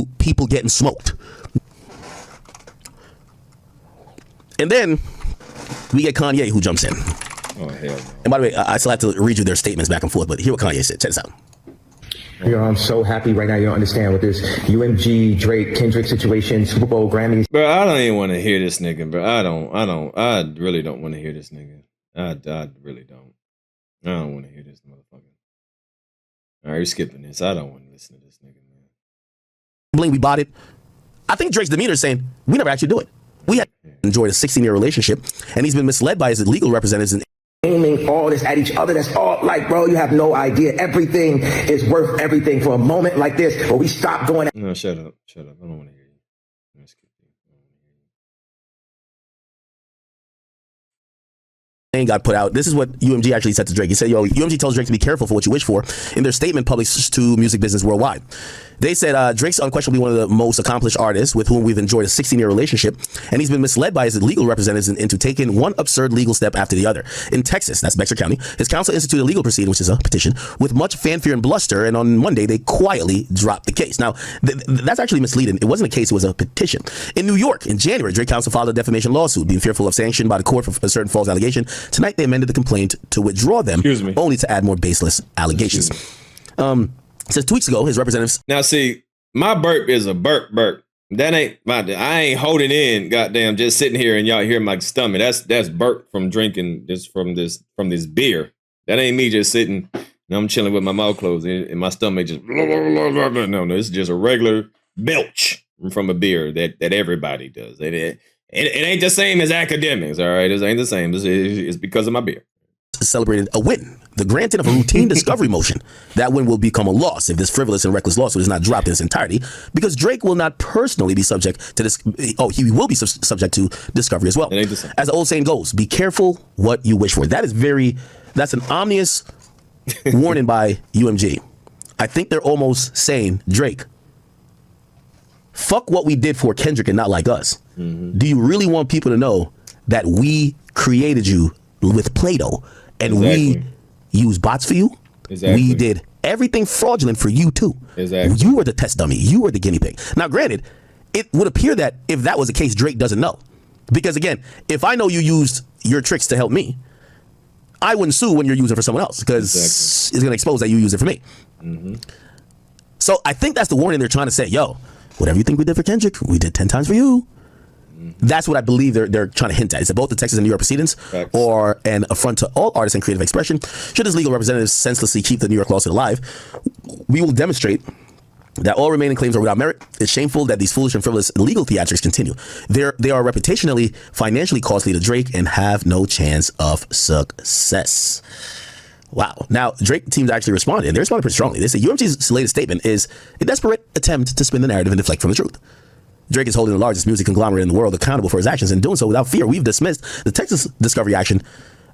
to people getting smoked. And then we get Kanye, who jumps in. Oh, hell no. And by the way, I still have to read you their statements back and forth, but hear what Kanye said. Check this out. Yo, I'm so happy right now. You don't understand with this UMG, Drake, Kendrick situation, Super Bowl, Grammys. Bro, I don't even want to hear this nigga, bro. I really don't want to hear this nigga. I really don't. I don't want to hear this motherfucker. All right, you're skipping this. I don't want to listen to this nigga, man. Bling, we bought it. I think Drake's demeanor is saying, we never actually do it. We had enjoyed a 16-year relationship, and he's been misled by his legal representatives and Aiming all this at each other. That's all, like, bro, you have no idea. Everything is worth everything for a moment like this where we stop going. No, shut up. I don't want to hear you. got put out. This is what UMG actually said to Drake. He said, yo, UMG tells Drake to be careful for what you wish for in their statement published to music business worldwide. They said, Drake's unquestionably one of the most accomplished artists with whom we've enjoyed a 16-year relationship, and he's been misled by his legal representatives into taking one absurd legal step after the other. In Texas, that's Bexar County, his counsel instituted a legal proceeding, which is a petition, with much fanfare and bluster, and on Monday, they quietly dropped the case. Now, that's actually misleading. It wasn't a case, it was a petition. In New York, in January, Drake counsel filed a defamation lawsuit, being fearful of sanction by the court for a certain false allegation. Tonight, they amended the complaint to withdraw them, only to add more baseless allegations. Says 2 weeks ago, his representatives... Now, see, my burp is a burp. That ain't my... I ain't holding in, goddamn, just sitting here and y'all hear my stomach. That's burp from drinking from this beer. That ain't me just sitting and I'm chilling with my mouth closed and my stomach just... No, it's just a regular belch from a beer that everybody does. It ain't the same as Akademiks, all right? It ain't the same. It's because of my beer. Celebrated a win, the granting of a routine discovery motion. That win will become a loss if this frivolous and reckless lawsuit is not dropped in its entirety, because Drake will not personally be subject to this. Oh, he will be subject to discovery as well. As the old saying goes, be careful what you wish for. That's an ominous warning by UMG. I think they're almost saying, Drake, fuck what we did for Kendrick and not like us. Do you really want people to know that we created you with Play-Doh? And we use bots for you. We did everything fraudulent for you too. You were the test dummy. You were the guinea pig. Now, granted, it would appear that if that was the case, Drake doesn't know. Because again, if I know you used your tricks to help me, I wouldn't sue when you're using it for someone else, because it's going to expose that you use it for me. So I think that's the warning they're trying to say. Yo, whatever you think we did for Kendrick, we did 10 times for you. That's what I believe they're trying to hint at. Is it both the Texas and New York proceedings or an affront to all artists and creative expression? Should his legal representatives senselessly keep the New York lawsuit alive, we will demonstrate that all remaining claims are without merit. It's shameful that these foolish and frivolous legal theatrics continue. They are reputationally, financially costly to Drake and have no chance of success. Wow. Now, Drake teams actually responded, and they responded pretty strongly. They say UMG's latest statement is a desperate attempt to spin the narrative and deflect from the truth. Drake is holding the largest music conglomerate in the world accountable for his actions, and doing so without fear. We've dismissed the Texas discovery action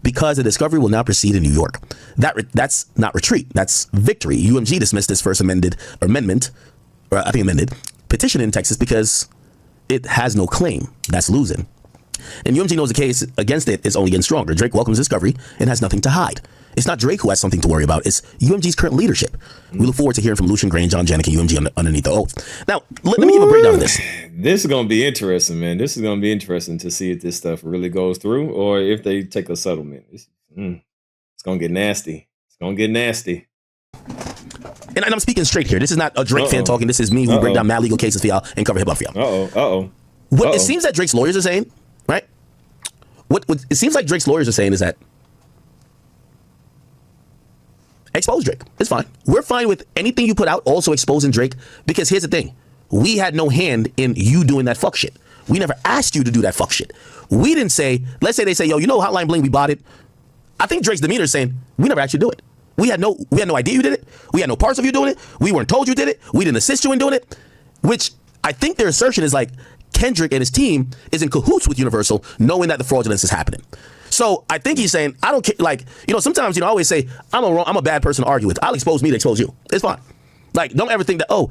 because the discovery will now proceed in New York. That's not retreat. That's victory. UMG dismissed this first amended petition in Texas because it has no claim. That's losing. And UMG knows the case against it is only getting stronger. Drake welcomes discovery and has nothing to hide. It's not Drake who has something to worry about. It's UMG's current leadership. We look forward to hearing from Lucian Grain, John Janik, and UMG underneath the oath. Now, let me give a breakdown of this. This is going to be interesting, man. This is going to be interesting to see if this stuff really goes through or if they take a settlement. It's going to get nasty. It's going to get nasty. And I'm speaking straight here. This is not a Drake fan talking. This is me who break down mad legal cases for y'all and cover hip-hop for y'all. What it seems that Drake's lawyers are saying, right? What it seems like Drake's lawyers are saying is that expose Drake. It's fine. We're fine with anything you put out also exposing Drake, because here's the thing. We had no hand in you doing that fuck shit. We never asked you to do that fuck shit. We didn't say, let's say they say, yo, you know Hotline Bling, we bought it. I think Drake's demeanor is saying, we never actually do it. We had no idea you did it. We had no parts of you doing it. We weren't told you did it. We didn't assist you in doing it. Which I think their assertion is like Kendrick and his team is in cahoots with Universal, knowing that the fraudulence is happening. So I think he's saying, I don't care. Like, sometimes, I always say, I'm a bad person to argue with. I'll expose me to expose you. It's fine. Like, don't ever think that,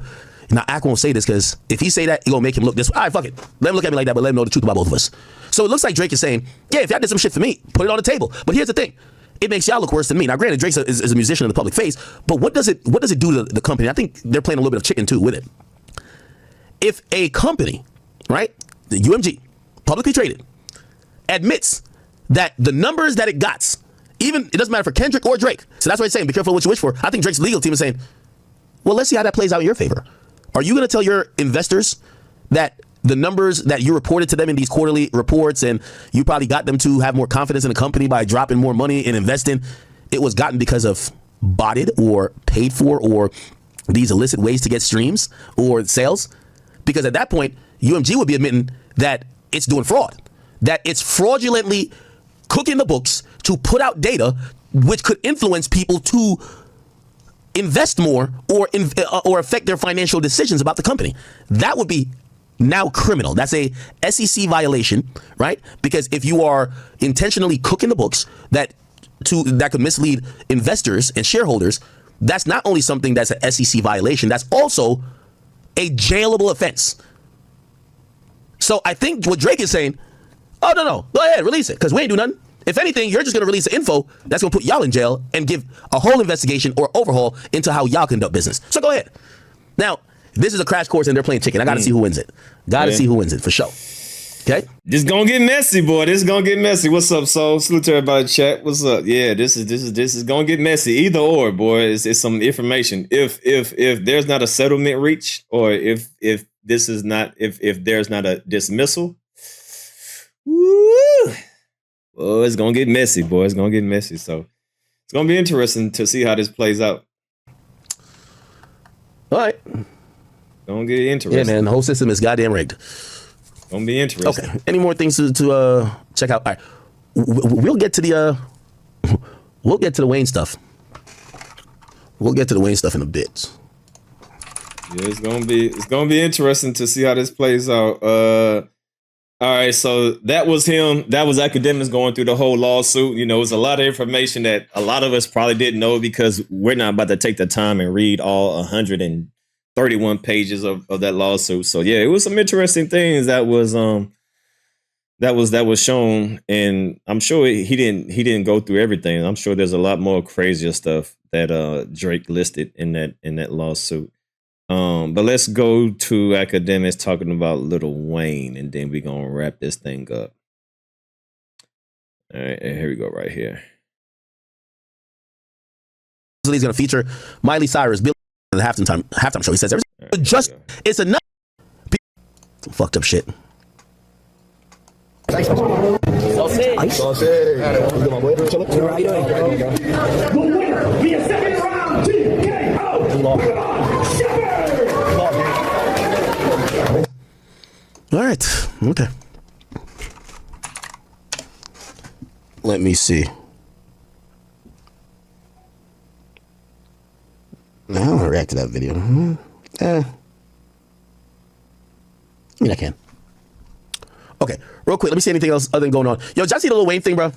now Ak won't say this because if he say that, it's going to make him look this way. All right, fuck it. Let him look at me like that, but let him know the truth about both of us. So it looks like Drake is saying, yeah, if y'all did some shit for me, put it on the table. But here's the thing. It makes y'all look worse than me. Now, granted, Drake is a musician in the public face, but what does it do to the company? I think they're playing a little bit of chicken, too, with it. if a company, right, the UMG, publicly traded, admits that the numbers that it got, even, it doesn't matter for Kendrick or Drake. So that's what it's saying. Be careful what you wish for. I think Drake's legal team is saying, well, let's see how that plays out in your favor. Are you going to tell your investors that the numbers that you reported to them in these quarterly reports, and you probably got them to have more confidence in the company by dropping more money and investing, it was gotten because of botted or paid for or these illicit ways to get streams or sales? Because at that point, UMG would be admitting that it's doing fraud, that it's fraudulently cooking the books to put out data which could influence people to invest more or affect their financial decisions about the company. That would be now criminal. That's a SEC violation, right? Because if you are intentionally cooking the books that could mislead investors and shareholders, that's not only something that's an SEC violation, that's also a jailable offense. So I think what Drake is saying, oh, no, go ahead, release it, because we ain't do nothing. If anything, you're just going to release the info that's going to put y'all in jail and give a whole investigation or overhaul into how y'all conduct business. So go ahead. Now, this is a crash course and they're playing chicken. I got to see who wins it. Got to see who wins it for sure. Okay? This gonna get messy, boy. This is gonna get messy. What's up, Soul? Salute to everybody in chat. What's up? Yeah, this is gonna get messy. Either or, boy. It's some information. If there's not a settlement reached, or if there's not a dismissal, woo, oh, it's gonna get messy, boy. It's gonna get messy. So it's gonna be interesting to see how this plays out. All right. Gonna get interesting. Yeah, man. The whole system is goddamn rigged. Gonna be interesting. Okay. Any more things to check out? All right. We'll get to the Wayne stuff. We'll get to the Wayne stuff in a bit. Yeah, it's gonna be interesting to see how this plays out. All right, so that was him. That was Akademiks going through the whole lawsuit. You know, it was a lot of information that a lot of us probably didn't know because we're not about to take the time and read all 131 pages of that lawsuit. So yeah, it was some interesting things that was shown, and I'm sure he didn't go through everything. I'm sure there's a lot more crazier stuff that Drake listed in that lawsuit. But let's go to Akademiks talking about Lil Wayne, and then we're gonna wrap this thing up. All right, here we go right here. He's gonna feature Miley Cyrus, Billy the halftime show. He says everything it's enough fucked up shit. Ice. How you doing? The winner via second round TKO. All right. Okay. Let me see. Now I'm gonna react to that video. I mean, I can. Okay, real quick. Let me see anything else other than going on. Yo, did y'all see the Lil Wayne thing, bro?